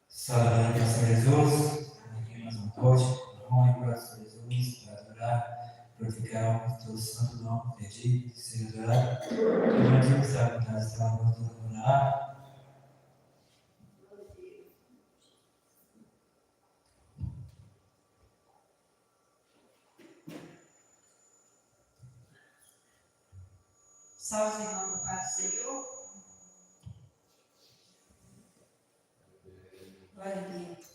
Salve, graças a Jesus, aqui mais uma noite, honra e graças a Jesus, para adorar, glorificar o teu santo nome, pedir, ser adorado. Que o antigo sabe que nós estamos no ar. Salve, irmão, do Pai do Senhor. Glória a Deus.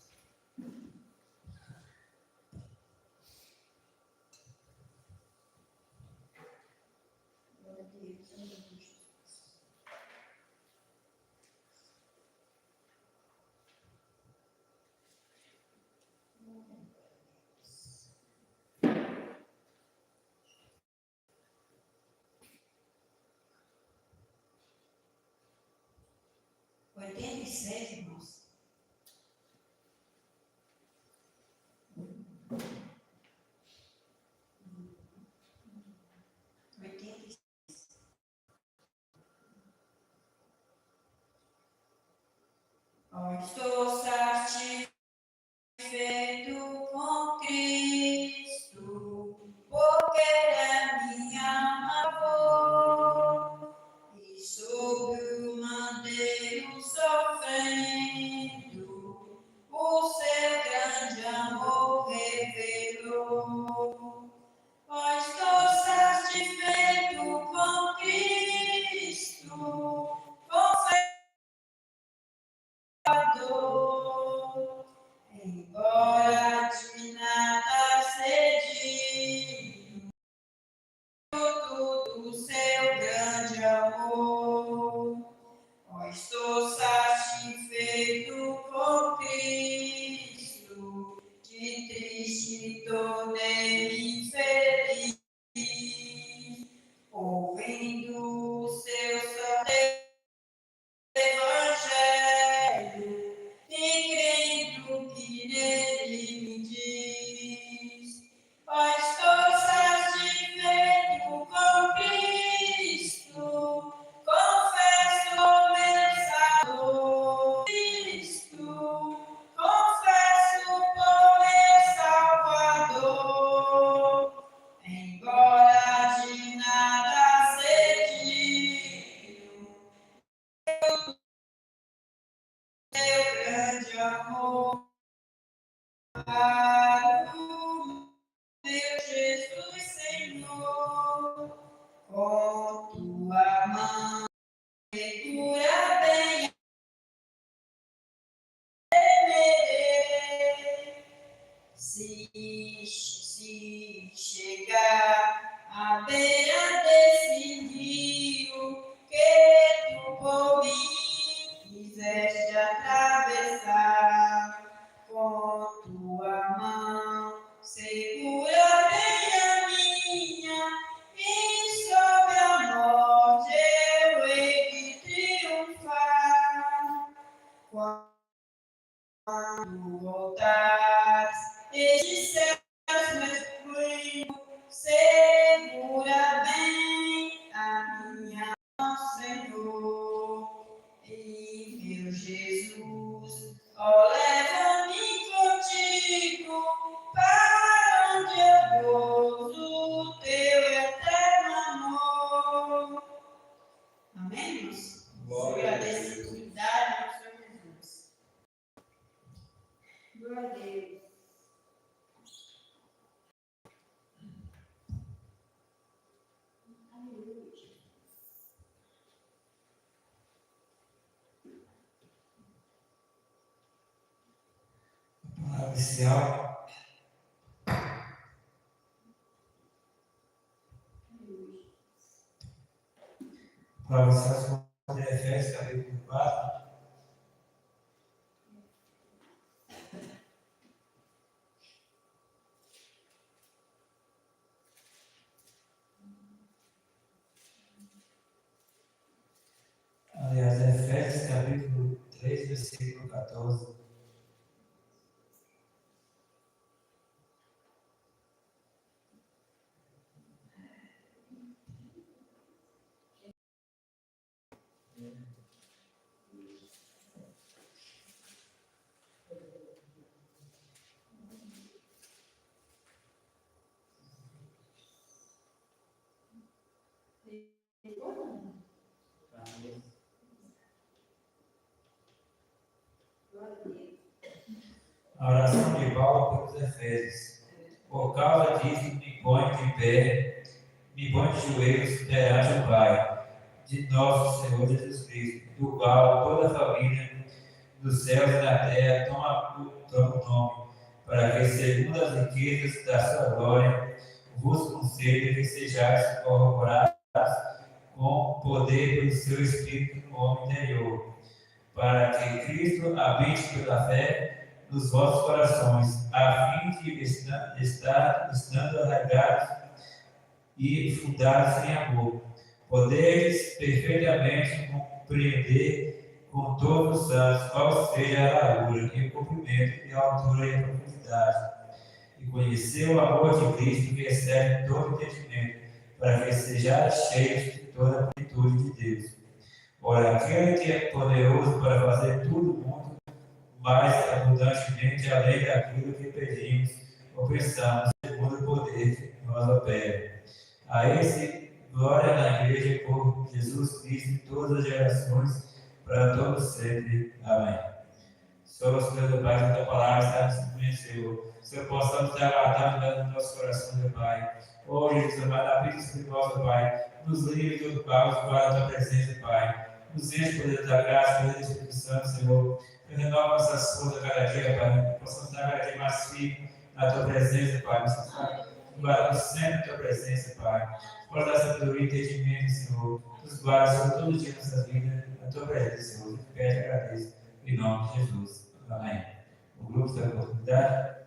Glória a Deus. Oitenta e seis, irmãos. Estou satisfeito com Cristo, porque Ele é minha favor, e sob o madeiro sofrendo, o seu grande amor revelou. Estou satisfeito com Cristo, embora de nada cedi, fruto do seu grande amor. Estou satisfeito com Cristo, de triste tornei-me feliz, ouvindo o seu santo Evangelho e crendo que nele me diz: estou satisfeito com Cristo, confesso meu Salvador. Cristo, confesso por meu Salvador, embora de nada cedido, teu grande amor. Meu Jesus Senhor, com tua mão segura bem se chegar à beira desse rio que tu por mim quiseste atravessar, com tua mão segura bem a minha, e sobre a morte eu hei de triunfar. Quando voltares, estes céus masculinos, segura bem a minha mão, Senhor, e meu Jesus, leva-me contigo para onde eu gozo o teu eterno amor. Amém, irmãos? Glória a Deus. Cuidado com o Senhor Jesus. Glória a Deus. Palavra inicial. Palavra inicial de Efésios, capítulo 4. versículo 14. A oração de Paulo pelos Efésios. Por causa disso, me ponho de pé, me ponho de joelhos perante o Pai, de nosso Senhor Jesus Cristo, do qual toda a família dos céus e da terra toma o nome, para que, segundo as riquezas da sua glória, vos conceda que sejais corroborados com poder do seu Espírito no homem interior, para que Cristo habite pela fé nos vossos corações, a fim de estando arraigados e fundados em amor, poderes perfeitamente compreender com todos os santos qual seja a largura e o comprimento e a altura e a profundidade, e conhecer o amor de Cristo que excede todo entendimento, para que sejais cheios de toda a plenitude de Deus. Ora, aquele que é poderoso para fazer tudo muito mais abundantemente além daquilo que pedimos ou pensamos, segundo o poder que nos opera. A esse, glória na Igreja por Jesus Cristo em todas as gerações, para todos sempre. Amém. Somos Deus, Pai, que a tua palavra está nos cumprindo, Senhor. Senhor, possamos estar guardando no nosso coração, meu Pai. Hoje, Jesus, amado, abre sobre nós, meu Pai. Nos livre de todo caos, guarda a tua presença, Pai. Nos enche o poder da graça, poder do Espírito Santo, Senhor. Renova nossas forças cada dia, Pai. Possamos estar cada dia mais firmes na tua presença, Pai. Guarda sempre a tua presença, Pai. Guarda a sabedoria e entendimento, Senhor. Nos guarda, Senhor, todo dia da nossa vida, na tua presença, Senhor. Eu pede e agradeço. Em nome de Jesus. Amém. O grupo tem a oportunidade.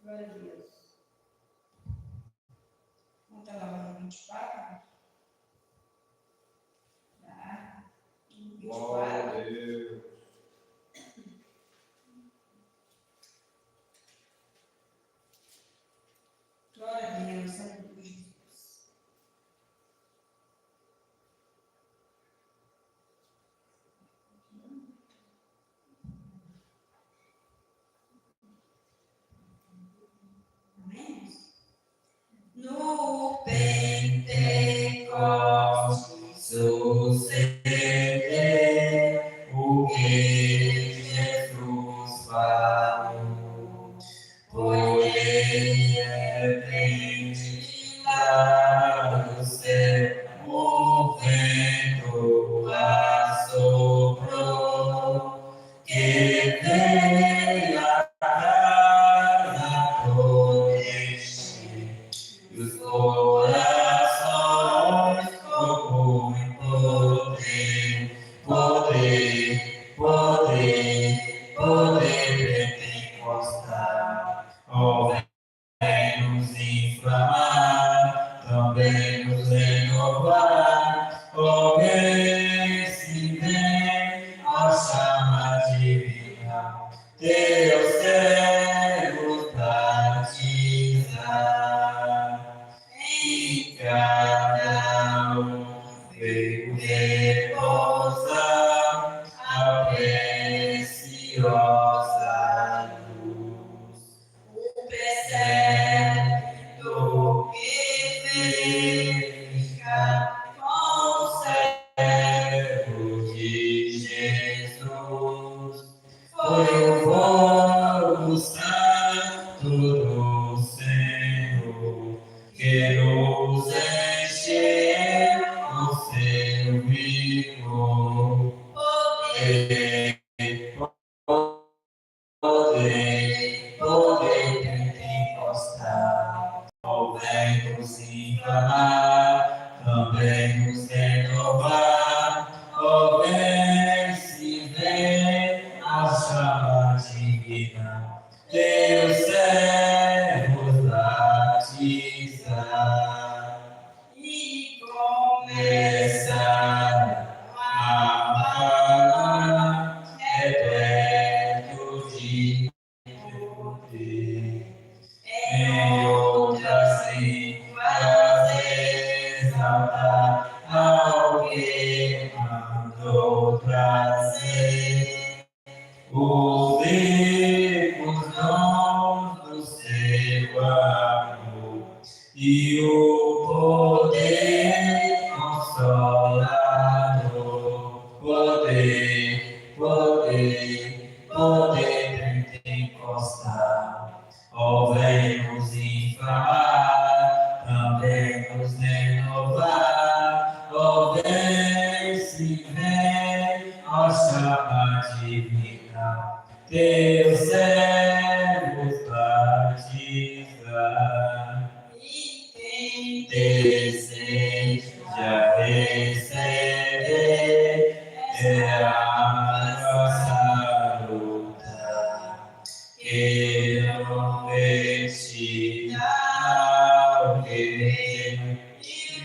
Glória a Deus. Vamos estar lá no 24? Tá. 24. Glória a Deus. Glória a Deus. Santo Jesus. Amém? No Pentecostes Sucedeu o que Jesus falou, porém repente lá do céu o vento assoprou, que veio a casa preencher e os corações tocou em poder pentecostal. Ó, vem nos inflamar, também nos renovar. Ó, vem, se vem, a chama divina, teus servos batizar. E cada veio repousar a preciosa luz. o percebe que fica com Servo de Jesus, foi o fogo santo do Senhor que nos encheu o seu renovar, ó vem se vê a chama divina, teus servos batizar. E começa Começar a falar, repleto de poder, em outras línguas exaltar ao que mandou trazer os ricos dons do seu amor e o poder consolador, poder pentecostal. Ó, vem nos inflamar, também nos renovar. Ó, vem se vem, ó chama divina, teus servos batizar. e quem Deseja receber é a nossa luta. Que não este alguém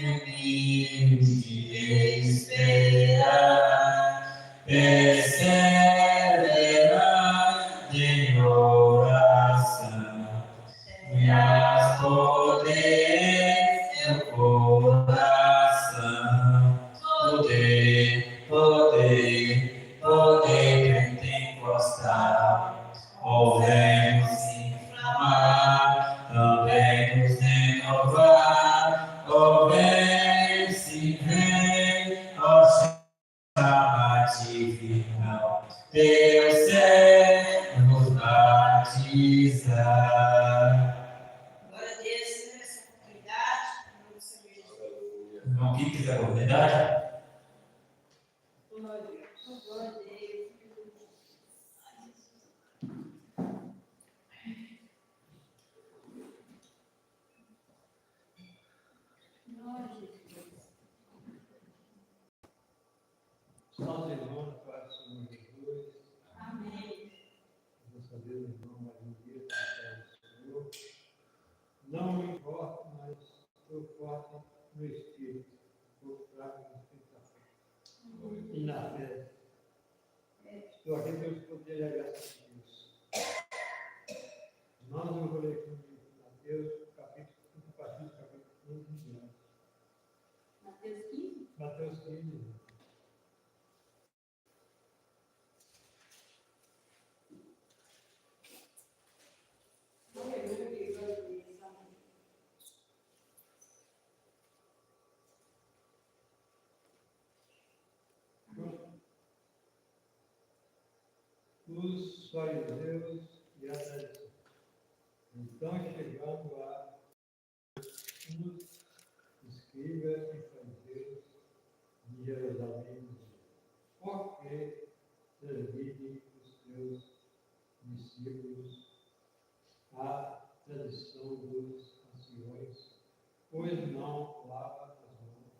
humilde esperar, perseverar em oração. Minhas poder, seu coração, poder pentecostal, ó, vem nos inflamar, também nos renovar, ó, vem se vem, ó, chama divina, teus servos batizar. Glória a Deus, essa oportunidade, vamos saber de Deus. Irmão, quem quiser a oportunidade? Glória a Deus. Glória a Deus. Salve, irmão, Pai do Senhor Jesus. Amém. Graças a Deus, irmão, mais um dia para o Senhor. Não me importa, mas estou forte no Espírito. Estou fraco no Espírito e na fé. Estou aqui para eu poder dar graças a Deus. Nós vamos ler aqui no Mateus, capítulo 15 de diante. Mateus 15. Mateus 15. Os fariseus e a tradição. Então, chegando a uns escribas e fariseus de Jerusalém, por que transmitem os teus discípulos a tradição dos anciões, pois não lava as mãos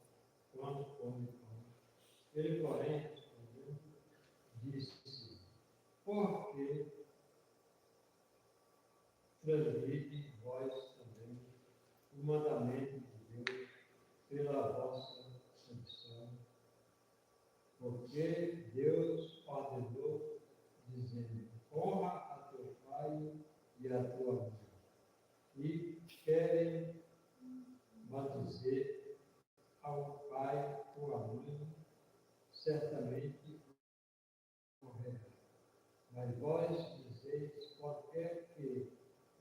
quando come pão? Ele, porém, respondendo, disse: porque transmite vós também o mandamento de Deus pela vossa tradição, porque Deus ordenou, dizendo: honra a teu pai e a tua mãe, e querem dizer ao pai ou à mãe, certamente morrerá. Mas vós dizeis: qualquer que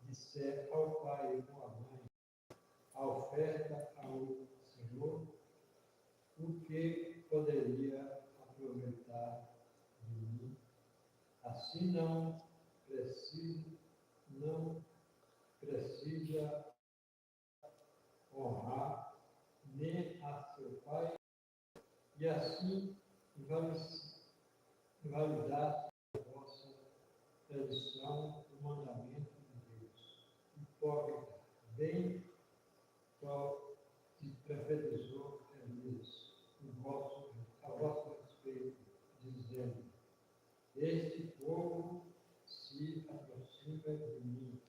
disser ao pai ou à mãe a oferta ao Senhor, o que poderia aproveitar de mim? Assim não precisa honrar nem a seu pai, e assim invalidar a vossa tradição, o mandamento de Deus. Hipócrita, bem só te profetizou Elias, o vosso Este povo se aproxima de mim,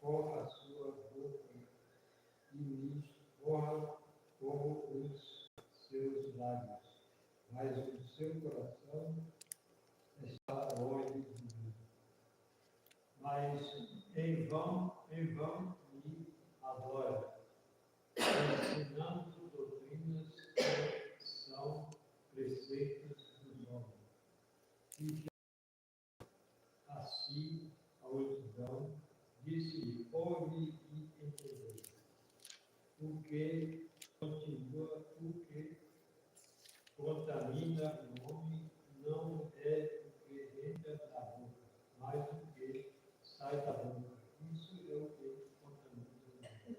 com a sua boca e me honra com os seus lábios, mas o seu coração está longe de mim. Mas em vão me adora, ensinando doutrinas que são preceitos dos homens. E assim a multidão disse-lhe: ouve e entendei. O que contamina o homem não é o que entra da boca, mas o que sai da boca. Isso é o que contamina o homem.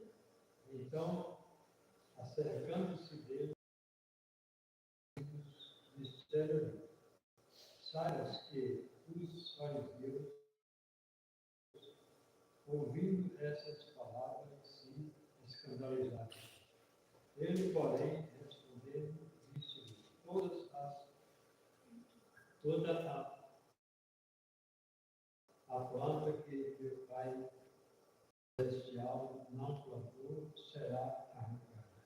Então, acercando-se dele, disseram: sabes que os fariseus, ouvindo essas palavras, se escandalizaram. Ele, porém, respondendo, disse: toda a planta que meu Pai celestial não plantou será arrancada.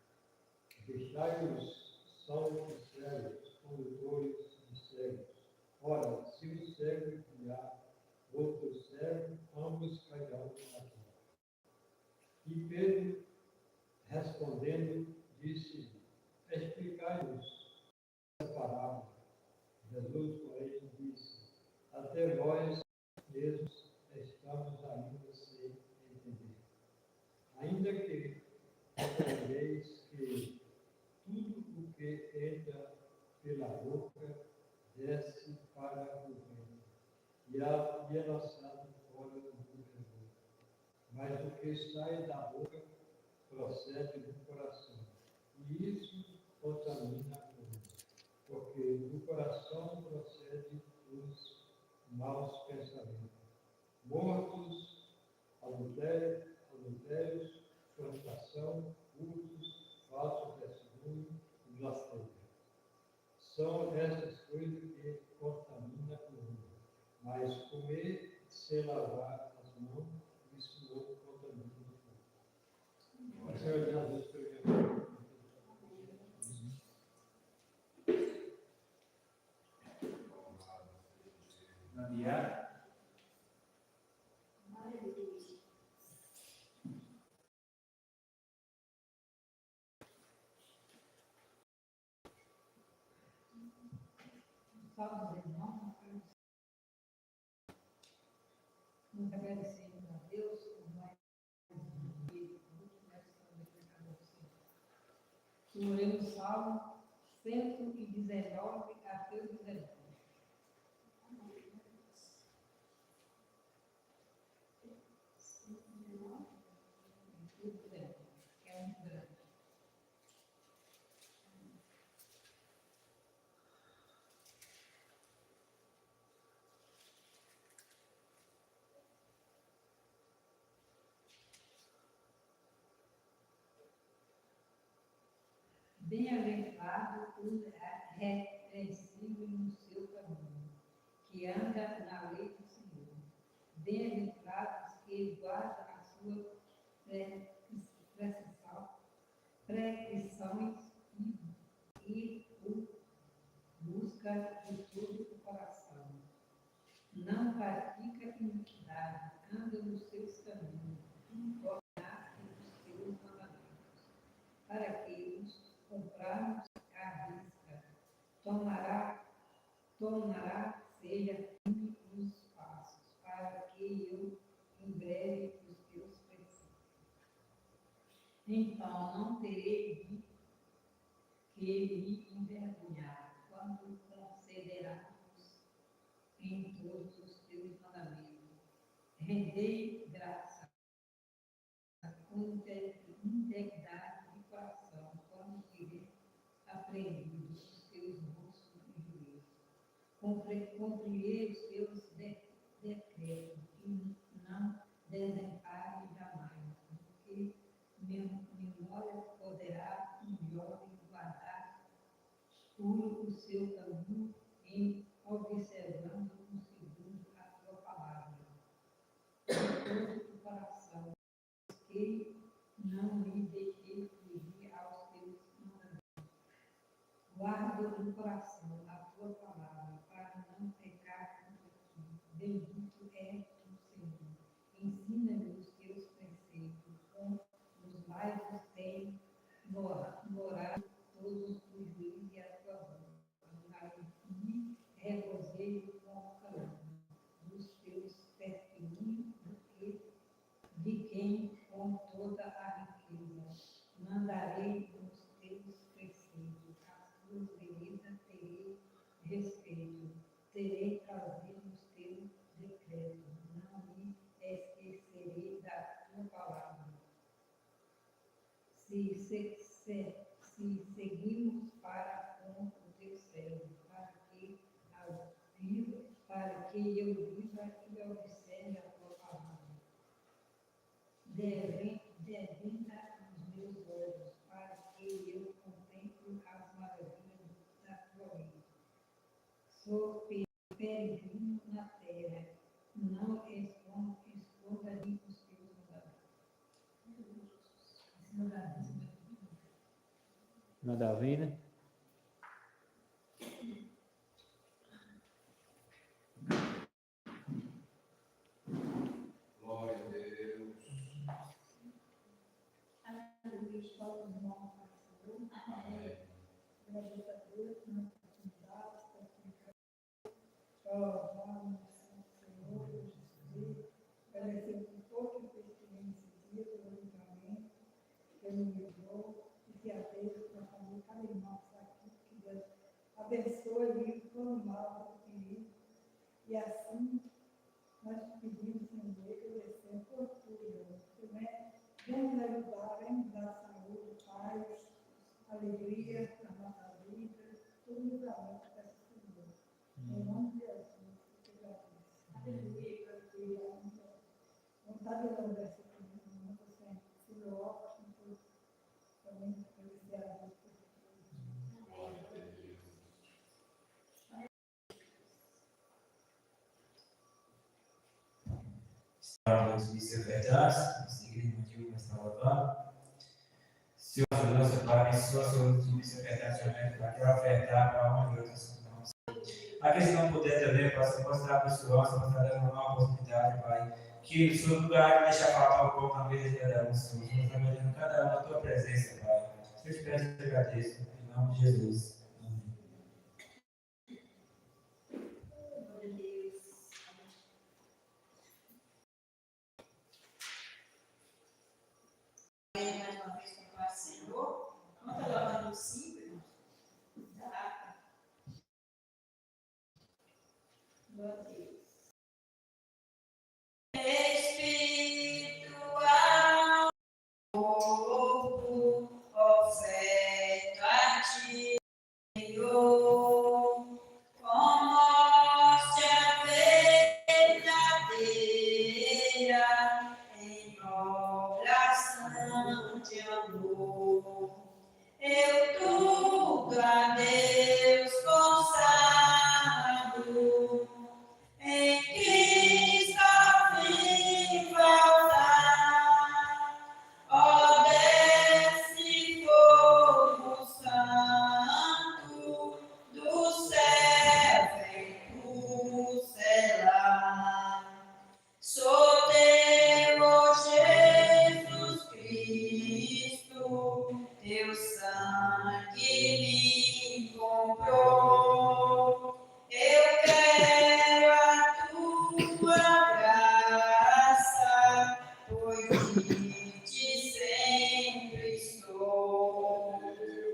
Deixai-os são os cegos, condutores de cegos. Ora, se o cego guiar outro cego, ambos cairão na terra. E Pedro, respondendo, disse: explicai-nos essa parábola. Jesus, porém, disse: até vós mesmos estamos ainda sem entender. Ainda que compreendeis que tudo o que entra pela boca desce para o ventre e é lançado fora do corredor. Mas o que sai da boca procede do coração, e isso contamina o homem, porque do coração procede os maus pensamentos, mortos, adultérios, fornicação, furtos, falso testemunho e blasfêmia. São essas coisas que contaminam o homem. Mas comer sem lavar as mãos, isso não contamina o homem. Senhor Jesus, permita. Maria. Salve, irmãos, nos agradecemos a Deus por mais um dia muito nessa dedicação ao Senhor. Oremos o Salmo 119 até o 19. É um grande. Bem-aventurado o repreensível no seu caminho, que anda na lei do Senhor. Bem-aventurados que guardam a sua prescrições e o busca de todo o coração. Não pratica iniquidade, anda nos seus caminhos, ordenar os seus mandamentos, para que os comprarmos à risca, tomará seja firme os passos, para que eu engreve os teus preceitos. Então não terei de que me envergonhar, quando considerarmos em todos os teus mandamentos. Rendei graça com integridade de coração, quando tiver aprendido os teus bons juízos. Cumprirei os teus decretos e não desampare jamais, porque memória poderá um jovem guardar puro o seu caminho em observando segundo a tua palavra. Todo o coração, que não me deixei fugir aos teus mandamentos. Guarda no coração a tua palavra, para não pecar contra ti. Bendito é o Senhor. Ensina-me os teus preceitos, com os laivos tem morado todos os juízes e a tua boca. Me regozijo com o caminho dos teus testemunhos, de quem com toda a riqueza mandarei os teus preceitos, as tuas veredas terei respeito, terei prazer nos teus decretos, não me esquecerei da tua palavra. Se seguimos para com o teu servo, para que eu viva e observe a tua palavra. Devenda os meus olhos, para que eu contemple as maravilhas da tua lei. Sou peregrino na terra, não esconda-me os teus mandamentos. Manda ouvir, né? Glória a Deus. Aleluia, escola do irmão Senhor. Amém. Graças a Deus, na oportunidade, para louvar o Senhor, Jesus, agradecer por todo o testemunho desse dia, pelo livramento que Ele me livrou, e que a Deus, para fazer cada irmão que está aqui, que Deus abençoe e livre todo o mal do inimigo. E assim, nós pedimos, Senhor, agradecendo por tudo, Deus. Vem nos ajudar, vem nos dar saúde, paz, alegria na nossa vida, tudo livramento para esse Senhor. Em nome de Jesus, que agradeço. Aleluia. Vontade de agradecer também, você filho ótimo, também agradecer a Deus por tudo. Glória a Deus. Estamos de ser verdades, seguir o motivo que está louvando. Senhor, nosso Pai, abençoa a sua de ser verdade também, para que ofertar para uma e outra situação. Aqueles que não puder também, possam mostrar a pessoa, possam mostrar dando uma oportunidade, Pai. Que o seu lugar deixa faltar o pão na mesa de cada um, Senhor. Estamos trabalhando cada um na tua presença, Pai. Eu te peço e te agradeço, em nome de Jesus. Amém. Glória a Deus. Mais uma vez com a paz do Senhor. Vamos falar no 5, irmãos. Glória a Deus. Espiritual, corpo, oferta a ti, Senhor, como hóstia verdadeira, em oração de amor. Eu tudo a Deus consagro, em Cristo vim voltar, ó desce fogo santo do céu, vem tu selar. Sou teu, ó Jesus Cristo, teu sangue me comprou. Eu quero a tua graça, pois de ti sempre estou.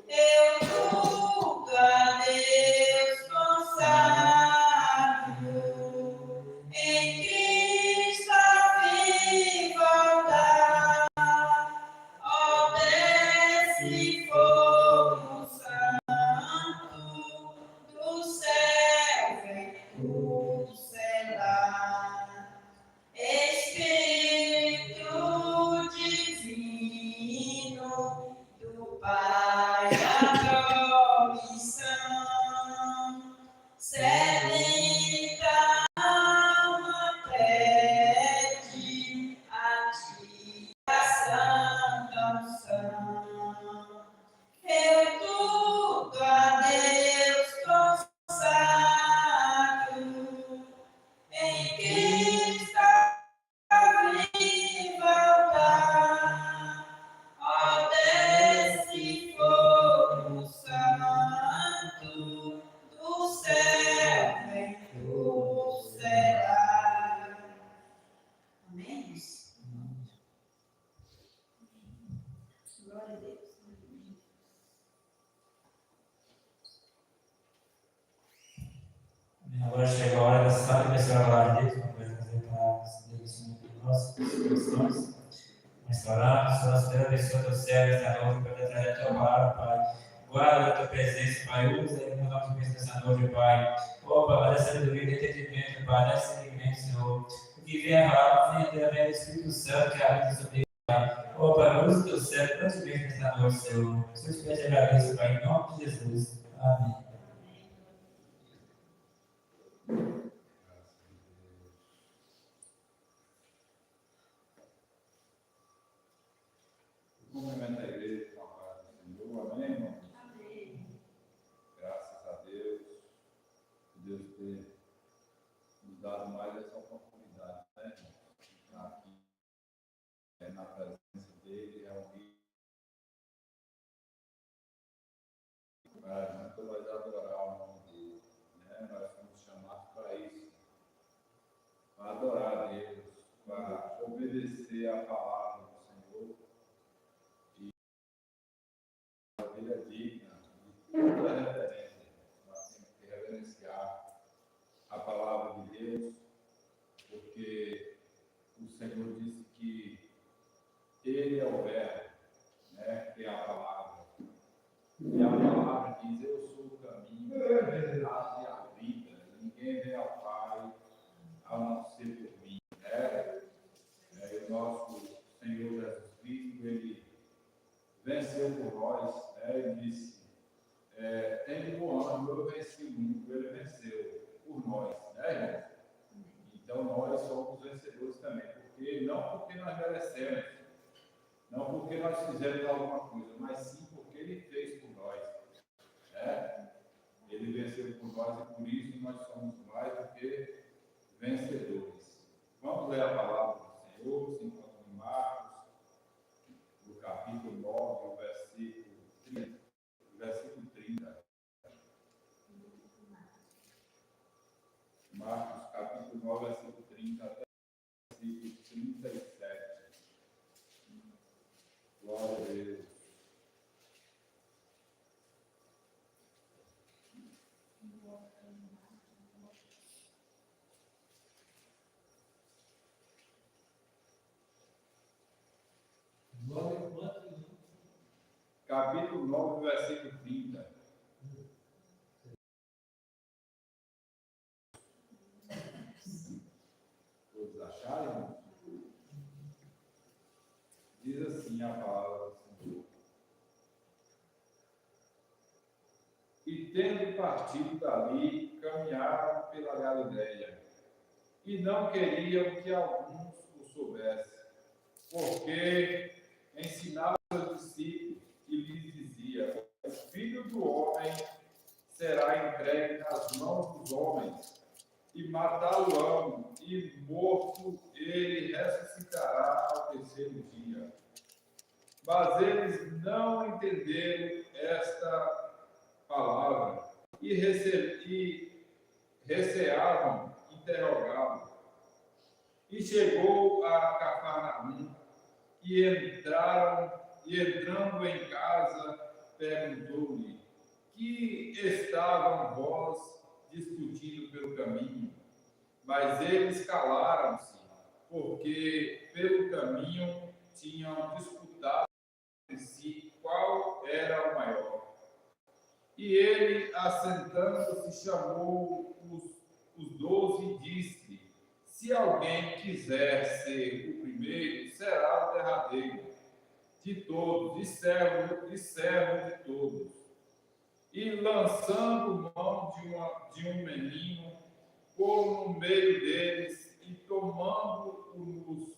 Eu tudo a Deus consagro, em Cristo vim voltar, ó desce fogo santo do céu, vem tudo selar. Espírito divino do Pai da promissão, cede Agora chegou a hora da Santa Pessoa da Palavra de Deus, uma coisa fazer palavras de Deus para nossos corações. Nós oramos, Senhor, pela pessoa do céu, esta noite, para trazer a tua palavra, Pai. Guarda a tua presença, Pai. Usa ele no nome de Cristo nessa noite, Pai. Opa, Pai, dá sabedoria e entendimento, Pai. Dá seguimento, Senhor. Que venha a palavra, venha através do Espírito Santo que habita sobre ele, Pai. Opa, usa o teu céu, grandemente nesta noite, Senhor. Se eu te agradeço, Pai, em nome de Jesus. Amém. Cumprimento a igreja com a paz do Senhor. Amém, irmão? Amém. Graças a Deus. Que Deus tenha nos dado mais essa oportunidade, né, irmão? Estar aqui na presença dele, realmente. Para a gente vai adorar o nome dele, né? Nós fomos chamados para isso. Para adorar a Deus, para obedecer a palavra do Senhor. Ele é digna de toda reverência. Nós temos que reverenciar a palavra de Deus, porque o Senhor disse que Ele é o Verbo, né, que é a palavra. E a palavra diz: eu sou o caminho, a verdade e a vida. Ninguém vem ao Pai a não ser por mim. Né? E o nosso Senhor Jesus Cristo, Ele venceu por nós, né? Ele disse: tem bom ânimo, eu venci o mundo, ele venceu por nós, né, irmãos? Então nós somos vencedores também, não porque nós merecemos, não porque nós fizemos alguma coisa, mas sim porque ele fez por nós, né? Ele venceu por nós e por isso nós somos mais do que vencedores. Vamos ler a palavra do Senhor, se encontra em Marcos, no capítulo 9, o versículo 30. Marcos, capítulo 9, versículo 30 até o versículo 37. Glória a Deus. Capítulo 9, versículo 30. Todos acharam? Diz assim a palavra do Senhor. E tendo partido dali, caminharam pela Galileia, e não queriam que alguns o soubessem, porque ensinava aos discípulos e lhes dizia: o Filho do Homem será entregue nas mãos dos homens, e matá-lo-ão, e morto ele ressuscitará ao terceiro dia. Mas eles não entenderam esta palavra e receavam interrogá-lo. E chegou a Cafarnaum, e entrando em casa, perguntou-lhe: que estavam vós discutindo pelo caminho? Mas eles calaram-se, porque pelo caminho tinham disputado entre si qual era o maior. E ele, assentando-se, chamou os 12 e disse: se alguém quiser ser o primeiro, será o derradeiro de todos, e servo de todos. E lançando mão de um menino, pôs no meio deles, e tomando-nos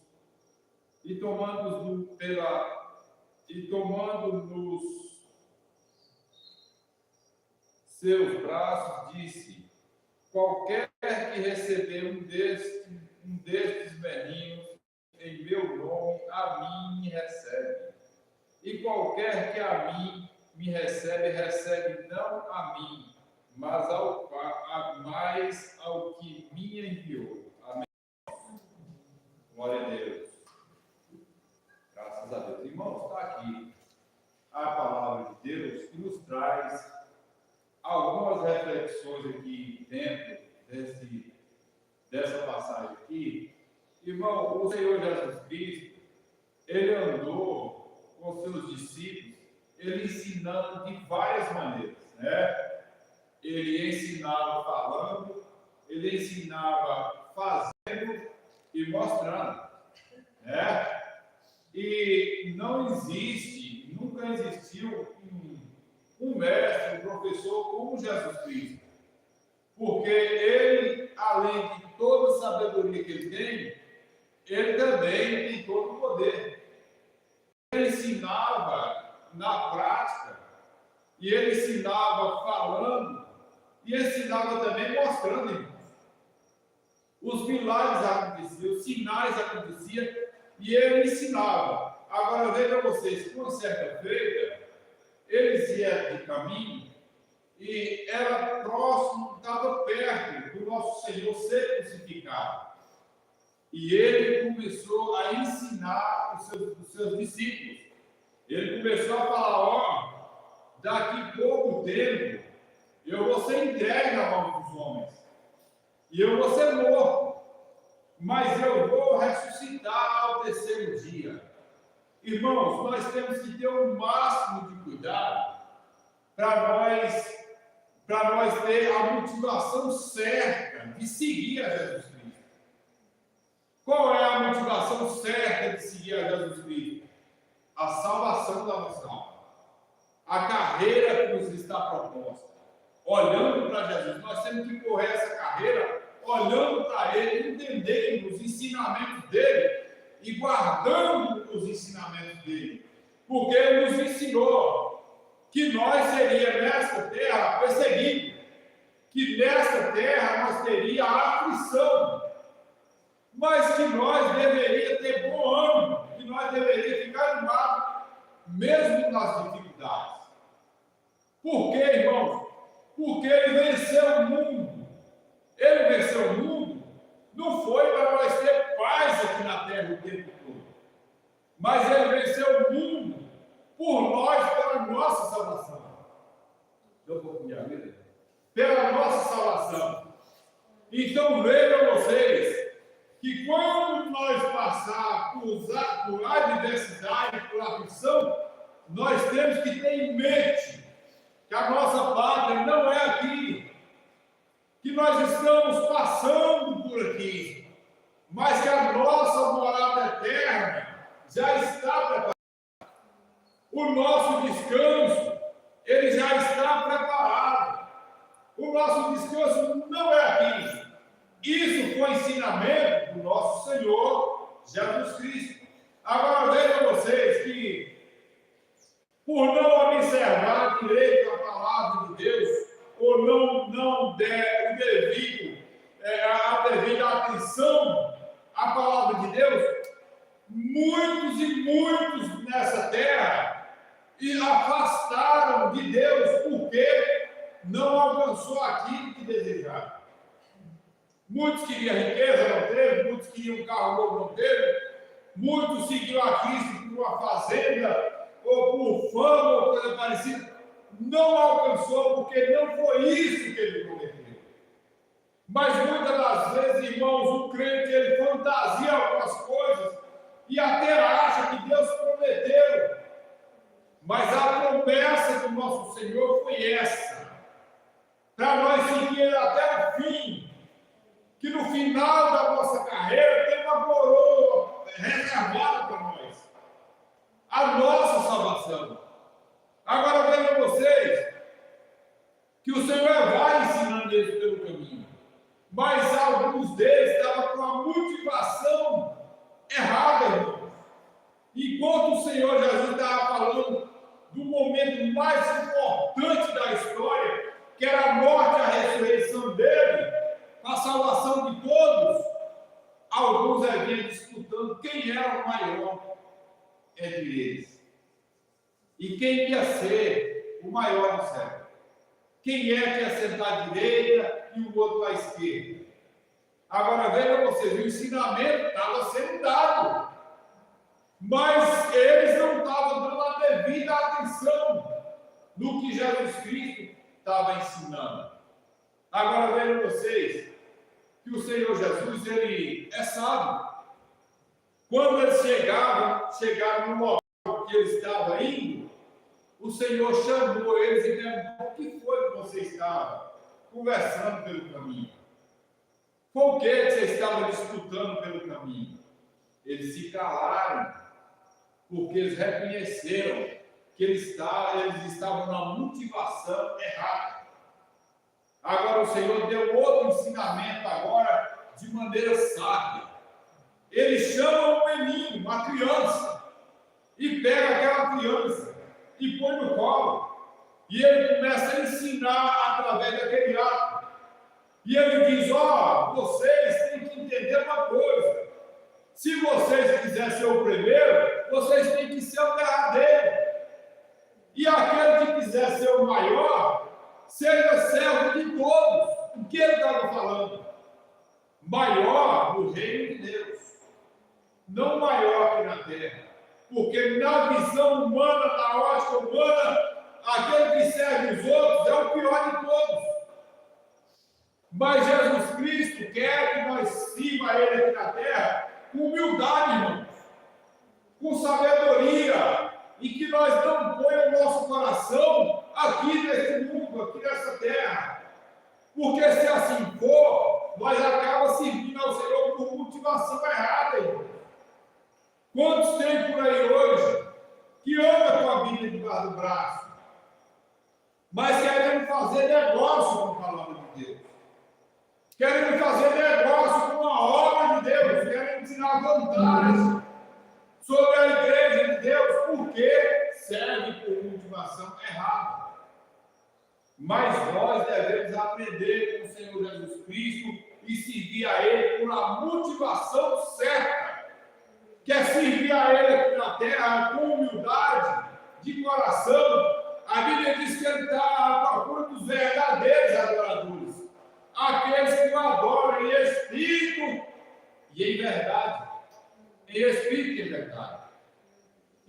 seus braços, disse: qualquer que receber um destes meninos em meu nome, a mim me recebe. E qualquer que a mim me recebe, recebe não a mim, mas ao que me enviou. Amém. Glória a Deus. Graças a Deus. Irmãos, está aqui a palavra de Deus que nos traz algumas reflexões aqui dentro dessa passagem aqui, irmão, o Senhor Jesus Cristo, ele andou com seus discípulos, ele ensinando de várias maneiras, né? Ele ensinava falando, ele ensinava fazendo e mostrando, né? E não existe, nunca existiu um mestre, um professor como Jesus Cristo, porque ele, além de toda a sabedoria que ele tem, ele também tem todo o poder. Ele ensinava na prática, e ele ensinava falando, e ensinava também mostrando, irmãos. Os milagres aconteciam, os sinais aconteciam, e ele ensinava. Agora veja vocês, uma certa feita, eles iam de caminho, e era próximo, estava perto do nosso Senhor ser crucificado. E ele começou a ensinar os seus discípulos. Ele começou a falar: ó, daqui pouco tempo eu vou ser entregue na mão dos homens, e eu vou ser morto, mas eu vou ressuscitar ao terceiro dia. Irmãos, nós temos que ter o máximo de cuidado para nós ter a motivação certa de seguir a Jesus Cristo. Qual é a motivação certa de seguir a Jesus Cristo? A salvação da nossa alma. A carreira que nos está proposta. Olhando para Jesus, nós temos que correr essa carreira olhando para Ele, entendendo os ensinamentos dEle e guardando os ensinamentos dEle. Porque Ele nos ensinou que nós seríamos nesta terra perseguidos, que nesta terra nós teríamos a aflição, mas que nós deveríamos ter bom ânimo, que nós deveríamos ficar animados, mesmo nas dificuldades. Por quê, irmãos? Porque Ele venceu o mundo. Ele venceu o mundo, não foi para nós ter paz aqui na terra o tempo todo, mas Ele venceu o mundo por nós, pela nossa salvação. Deu um pouco de vida? Pela nossa salvação. Então vejam vocês que quando nós passarmos por adversidade, por aflição, nós temos que ter em mente que a nossa pátria não é aqui, que nós estamos passando por aqui, mas que a nossa morada eterna já está preparada. O nosso descanso, ele já está preparado. O nosso descanso não é aqui. Isso foi ensinamento do nosso Senhor Jesus Cristo. Agora vejam vocês que, por não observar direito a palavra de Deus, ou não der a devida atenção à palavra de Deus, muitos e muitos nessa terra e afastaram de Deus porque não alcançou aquilo que desejavam. Muitos queriam riqueza, não teve. Muitos queriam um carro novo, não teve. Muitos seguiam a Cristo por uma fazenda, ou por fama, ou coisa parecida. Não alcançou porque não foi isso que ele prometeu. Mas muitas das vezes, irmãos, o crente, ele fantasia algumas coisas e até acha que Deus prometeu. Mas a promessa do nosso Senhor foi essa, para nós seguir até o fim, que no final da nossa carreira tem uma coroa reservada para nós, a nossa salvação. Agora vejam vocês, que o Senhor vai ensinando eles pelo caminho, mas alguns deles estavam com a motivação errada, irmãos. Enquanto o Senhor Jesus estava falando do momento mais importante da história, que era a morte e a ressurreição dele, a salvação de todos, alguns haviam disputando quem era o maior entre eles. E quem ia ser o maior no céu? Quem é que ia sentar à direita e o outro à esquerda? Agora vejam vocês, o ensinamento estava sendo dado, mas eles não estavam dando a devida atenção no que Jesus Cristo estava ensinando. Agora vejam vocês que o Senhor Jesus, ele é sábio. Quando eles chegaram no local que ele estava indo, o Senhor chamou eles e perguntou: o que foi que você estava conversando pelo caminho? Foi o que você estava disputando pelo caminho? Eles se calaram, porque eles reconheceram que eles estavam na motivação errada. Agora o Senhor deu outro ensinamento agora de maneira sábia. Ele chama um menino, uma criança, e pega aquela criança e põe no colo. E ele começa a ensinar através daquele ato. E ele diz: ó, vocês têm que entender uma coisa. Se vocês quiserem ser o primeiro, vocês têm que ser o derradeiro. E aquele que quiser ser o maior, seja servo de todos. O que ele estava falando? Maior no reino de Deus. Não maior que na terra. Porque na visão humana, na ótica humana, aquele que serve os outros é o pior de todos. Mas Jesus Cristo quer que nós sirva a Ele aqui na terra com humildade, irmãos, com sabedoria, e que nós não ponhamos o nosso coração aqui nesse mundo, aqui nessa terra. Porque se assim for, nós acabamos servindo ao Senhor por motivação errada, irmãos. Quantos tem por aí hoje que anda com a Bíblia debaixo do braço, mas querem fazer negócio com a palavra de Deus? Querem fazer negócio com a obra de Deus, querem tirar vantagem sobre a igreja de Deus, porque serve por motivação errada. Mas nós devemos aprender com o Senhor Jesus Cristo e seguir a Ele por uma motivação certa. Quer servir a Ele aqui na terra com humildade, de coração. A Bíblia diz que Ele está à procura dos verdadeiros adoradores. Aqueles que o adoram em espírito e em verdade. Em espírito e em verdade.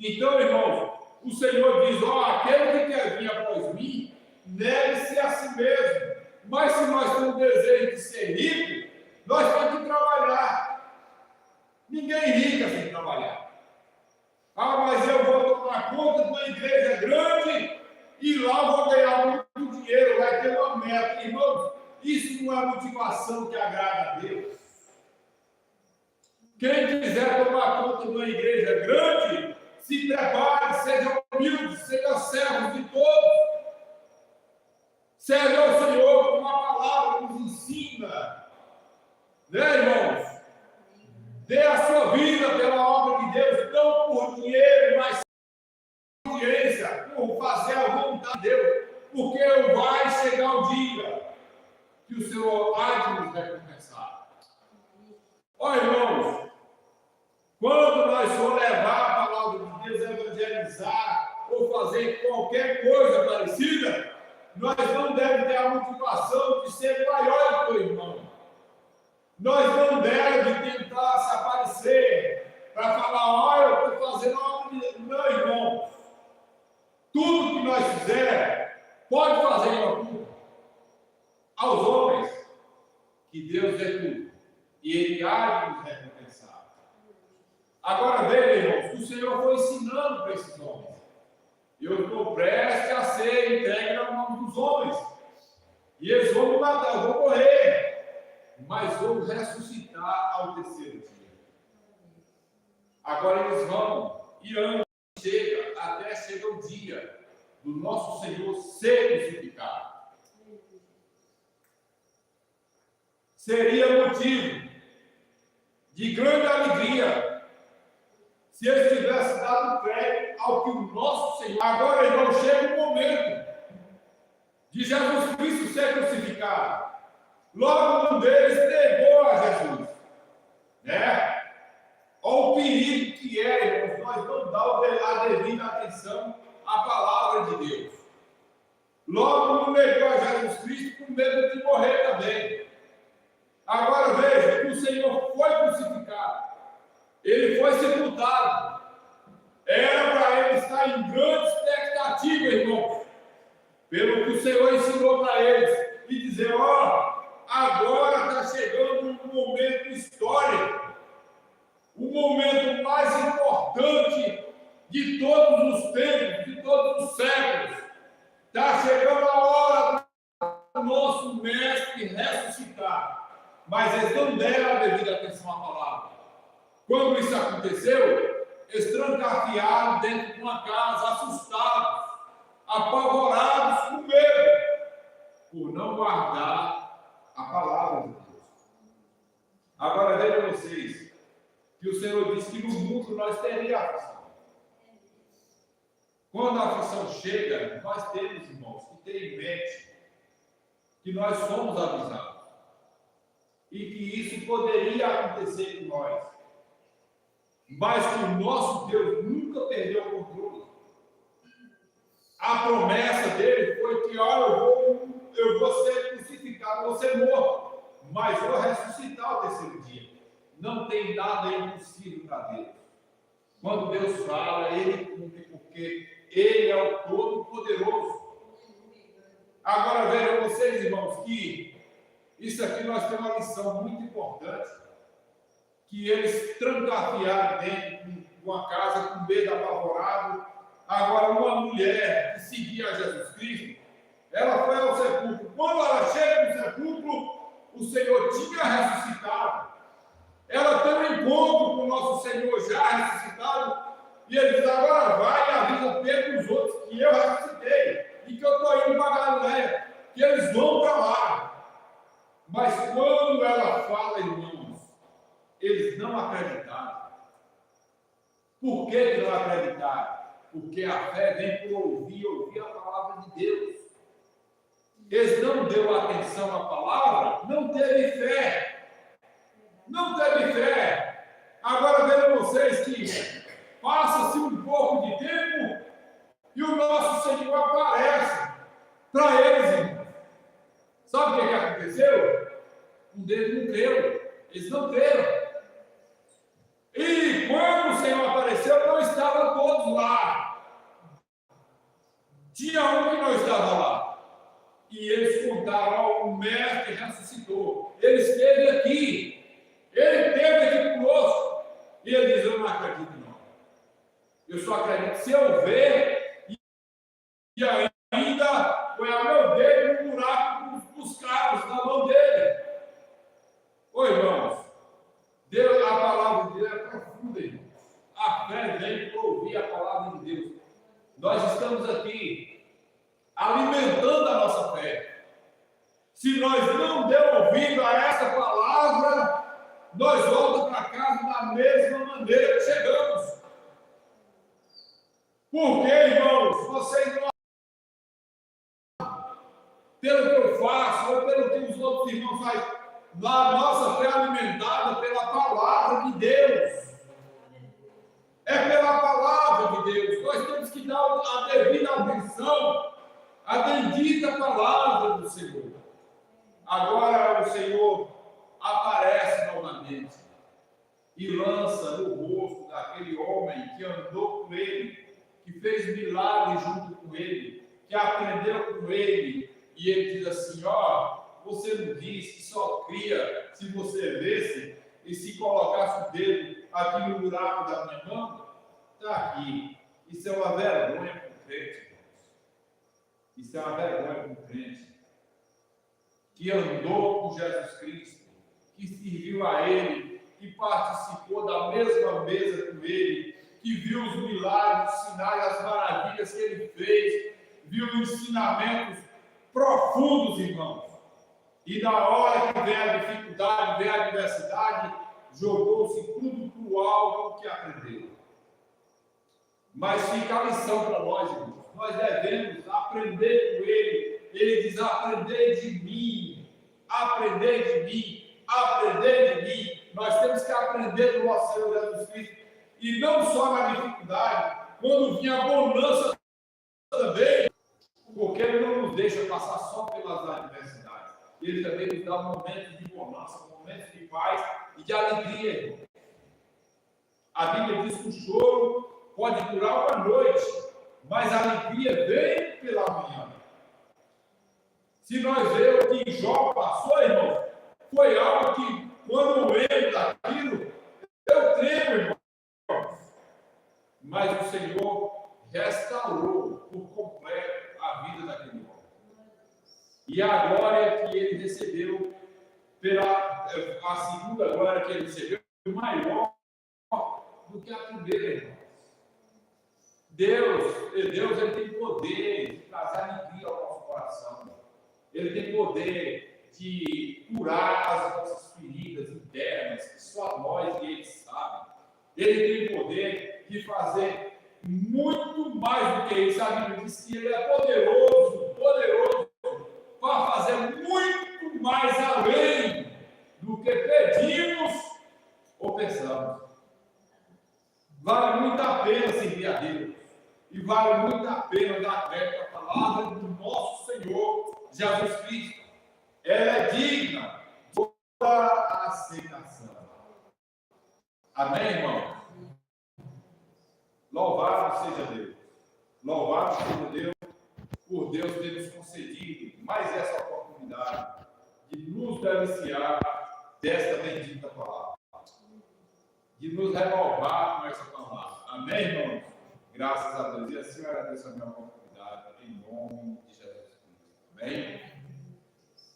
Então, irmãos, o Senhor diz: ó, aquele que quer vir após mim, negue-se a si mesmo. Mas se nós temos desejo de ser rico, nós temos que trabalhar. Ninguém é rico sem trabalhar. Ah, mas eu vou tomar conta de uma igreja grande e lá vou ganhar muito dinheiro, vai ter uma meta. Irmãos, isso não é motivação que agrada a Deus. Quem quiser tomar conta de uma igreja grande, se prepare, seja humilde, seja servo de todos. Serve ao Senhor com uma palavra que nos ensina. Né, irmãos? Dê a sua vida pela obra de Deus, não por dinheiro, mas por obediência, por fazer a vontade de Deus. Porque vai chegar o dia que o Senhor há de nos recompensar. Ó, irmãos, quando nós for levar a palavra de Deus, evangelizar ou fazer qualquer coisa parecida, nós não devemos ter a motivação de ser maior que o irmão. Nós não devemos tentar se aparecer para falar: olha, eu estou fazendo a obra de Deus. Não, irmãos. Tudo que nós fizermos, pode fazer uma culpa aos homens, que Deus é tudo. E Ele há de nos recompensar. Agora veja, irmãos, que o Senhor foi ensinando para esses homens. Eu estou prestes a ser entregue na mão dos homens. E eles vão me matar, eu vou morrer. Mas vou ressuscitar ao terceiro dia. Agora eles vão e andam, até chega o dia do nosso Senhor ser crucificado. Seria motivo de grande alegria se eles tivessem dado crédito ao que o nosso Senhor... Agora, irmão, chega o momento de Jesus Cristo ser crucificado. Logo um deles negou a Jesus, né? Olha o perigo que é, irmãos, nós não damos a devida atenção à palavra de Deus. Logo um negou a Jesus Cristo com medo de morrer também. Agora veja que o Senhor foi crucificado, ele foi sepultado. Era para ele estar em grande expectativa, irmãos, pelo que o Senhor ensinou para eles, e dizer: ó, agora está chegando um nosso mestre ressuscitar, mas eles não deram a devida atenção à palavra. Quando isso aconteceu, eles trancafiaram dentro de uma casa, assustados, apavorados, com medo, por não guardar a palavra de Deus. Agora vejam vocês, que o Senhor disse que no mundo nós teríamos aflição. Quando a aflição chega, nós temos, irmãos, que ter em mente que nós somos avisados e que isso poderia acontecer com nós, mas que o nosso Deus nunca perdeu o controle. A promessa dele foi que, olha, eu vou ser crucificado, vou ser morto, mas vou ressuscitar ao terceiro dia. Não tem nada impossível para Deus. Quando Deus fala, Ele cumpre, porque Ele é o Todo-Poderoso. Agora vejam vocês, irmãos, que isso aqui nós temos uma lição muito importante, que eles trancafiaram dentro de uma casa com medo, apavorado. Agora, uma mulher que seguia Jesus Cristo, ela foi ao sepulcro. Quando ela chega no sepulcro, o Senhor tinha ressuscitado. Ela tem um encontro com o nosso Senhor já ressuscitado, e ele diz: agora vai e avisa Pedro e os outros que eu ressuscitei, e que eu estou indo para Galileia, que eles vão para lá. Mas quando ela fala, irmãos, eles não acreditaram. Por que não acreditaram? Porque a fé vem por ouvir a palavra de Deus. Eles não deu atenção à palavra, não teve fé. Não teve fé. Agora vejam vocês que passa-se um pouco de tempo e o nosso Senhor aparece para eles, irmãos. Sabe o que aconteceu? Um deles não creu. Eles não creram. E quando o Senhor apareceu, não estavam todos lá. Tinha um que não estava lá. E eles contaram: o mestre ressuscitou. Ele esteve aqui. Ele esteve aqui conosco. E ele diz: eu não acredito, não. Eu só acredito se eu ver e ainda põe o meu dedo no buraco dos cabos na mão dele. Ô, irmãos, Deus, a palavra de Deus é profunda, irmãos. A fé vem para ouvir a palavra de Deus. Nós estamos aqui alimentando a nossa fé. Se nós não demos ouvido a essa palavra, nós voltamos para casa da mesma maneira que chegamos. Porque, irmãos, vocês não, pelo que eu faço, ou pelo que os outros irmãos fazem, a nossa fé é alimentada pela palavra de Deus. É pela palavra de Deus. Nós temos que dar a devida atenção à bendita palavra do Senhor. Agora o Senhor aparece novamente e lança no rosto daquele homem que andou com ele, que fez milagres junto com ele, que aprendeu com ele, e ele diz assim: ó, você não disse que só cria se você vesse e se colocasse o dedo aqui no buraco da minha mão? Está aqui. Isso é uma vergonha para o crente, irmãos. Isso é uma vergonha para o crente que andou com Jesus Cristo, que serviu a Ele, que participou da mesma mesa com Ele, que viu os milagres, os sinais, as maravilhas que Ele fez, viu ensinamentos profundos, irmãos. E na hora que vem a dificuldade, vem a adversidade, jogou-se tudo para o alto que aprendeu. Mas fica a lição para nós, irmãos. Nós devemos aprender com Ele. Ele diz: aprender de mim, aprender de mim, aprender de mim. Nós temos que aprender do nosso Senhor Jesus Cristo. E não só na dificuldade, quando vinha a bonança também, porque Ele não nos deixa passar só pelas adversidades. Ele também nos dá momentos de bonança, momentos de paz e de alegria, irmão. A Bíblia diz que o choro pode durar uma noite, mas a alegria vem pela manhã. Se nós vemos o que Jó passou, irmão, foi algo que, quando eu lembro daquilo, eu tremo, irmão. Mas o Senhor restaurou por completo a vida daquele homem. E a glória que a segunda glória que ele recebeu foi maior do que a primeira, irmãos. Deus ele tem poder de trazer alegria ao nosso coração. Ele tem poder de curar as nossas feridas internas, que só nós e Ele sabem. Ele tem poder de fazer muito mais do que isso. A Bíblia diz que Ele é poderoso para fazer muito mais além do que pedimos ou pensamos. Vale muito a pena servir a Deus. E vale muito a pena dar crédito à palavra do nosso Senhor Jesus Cristo. Ela é digna de toda a aceitação. Amém, irmão? Louvado seja Deus. Louvado seja Deus por Deus ter nos concedido mais essa oportunidade de nos deliciar desta bendita palavra. De nos renovar com essa palavra. Amém, irmãos? Graças a Deus. E assim eu agradeço a minha oportunidade em nome de Jesus Cristo. Amém?